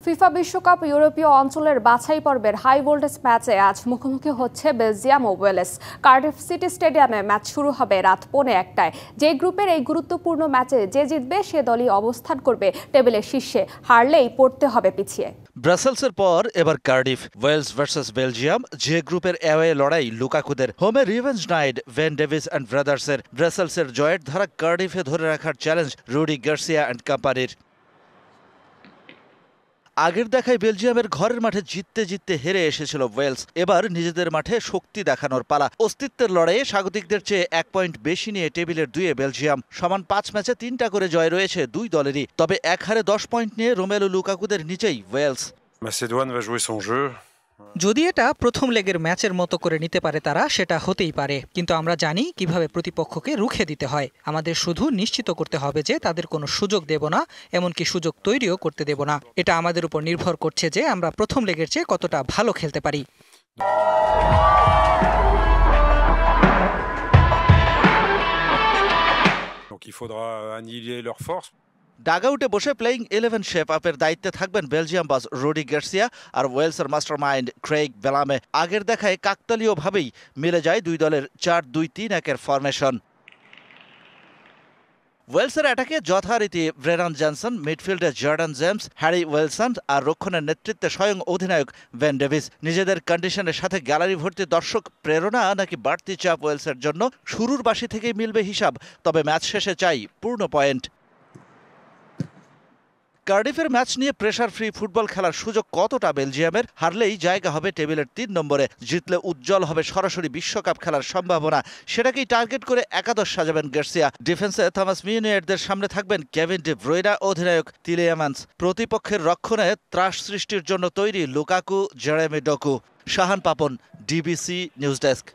FIFA বিশ্বকাপ ইউরোপীয় অঞ্চলের বাছাই পর্বের হাই ভোল্টেজ ম্যাচে আজ মুখোমুখি হচ্ছে বেলজিয়াম ও ওয়েলস। কার্ডিফ সিটি স্টেডিয়ামে ম্যাচ শুরু হবে রাত 1:15টায়। যে গ্রুপের এই গুরুত্বপূর্ণ ম্যাচে যে জিতবে সে দলই অবস্থান করবে টেবিলের শীর্ষে, হারলেই পড়তে হবে পিছিয়ে। ব্রাসেলসের পর এবার কার্ডিফ, ওয়েলস ভার্সেস বেলজিয়াম। যে গ্রুপের অ্যাওয়ে লড়াই লুকাকুদের, হোমে revenge night Ben Davies and ব্রাদার্সের। ব্রাসেলসের জয়ের ধারা কার্ডিফে ধরে রাখার চ্যালেঞ্জ রুডি গার্সিয়া অ্যান্ড কোম্পানির। আগের দেখায় বেলজিয়ামের ঘরের মাঠে জিততে জিততে হেরে এসেছিল ওয়েলস। এবার নিজেদের মাঠে শক্তি দেখানোর পালা। অস্তিত্বের লড়াইয়ে স্বাগতিকদের চেয়ে 1 পয়েন্ট বেশি নিয়ে টেবিলের 2-এ বেলজিয়াম। সমান 5 ম্যাচে 3টা করে জয় রয়েছে দুই দলেরই। তবে এক হারে 10 পয়েন্ট নিয়ে রোমেলু লুকাকুদের নিচেই ওয়েলস। যদি এটা প্রথম লেগের ম্যাচের মতো করে নিতে পারে তারা, সেটা হতেই পারে, কিন্তু আমরা জানি কিভাবে প্রতিপক্ষকে রুখে দিতে হয়। আমাদের শুধু নিশ্চিত করতে হবে যে তাদের কোনো সুযোগ দেব না, এমনকি সুযোগ তৈরিও করতে দেব না। এটা আমাদের উপর নির্ভর করছে যে আমরা প্রথম লেগের চেয়ে কতটা ভালো খেলতে পারি। ডাগআউটে বসে প্লেইং 11 শেপ আপের দায়িত্বে থাকবেন বেলজিয়াম বাস রুডি গার্সিয়া আর ওয়েলসের মাস্টারমাইন্ড ক্রেইগ বেলামে। আগের দেখায় কাকতালীয়ভাবেই মিলে যায় দুই দলের 4-2-3-1 ফরমেশন। ওয়েলসের অ্যাটাকে যথারীতি ব্রেনান জনসন, মিডফিল্ডে জর্ডান জেমস, হ্যারি ওয়েলসন আর রক্ষণের নেতৃত্বে স্বয়ং অধিনায়ক ভেন ডেভিস। নিজেদের কন্ডিশনের সাথে গ্যালারি ভর্তি দর্শক প্রেরণা নাকি বাড়তি চাপ ওয়েলসের জন্য? শুরুর বাসি থেকেই মিলবে হিসাব, তবে ম্যাচ শেষে চাই পূর্ণ পয়েন্ট। কার্ডিফের ম্যাচ নিয়ে প্রেসার ফ্রি ফুটবল খেলার সুযোগ কতটা বেলজিয়ামের? হারলেই জায়গা হবে টেবিলের 3 নম্বরে, জিতলে উজ্জ্বল হবে সরাসরি বিশ্বকাপ খেলার সম্ভাবনা। সেটাকেই টার্গেট করে একাদশ সাজাবেন গার্সিয়া। ডিফেন্সে থমাস মিউনিয়েরদের সামনে থাকবেন কেভিন ডি ব্রুইনা, অধিনায়ক তিলেমান্স। প্রতিপক্ষের রক্ষণে ত্রাস সৃষ্টির জন্য তৈরি Lukaku, Jeremy Doku. Shahan Papon, DBC news desk.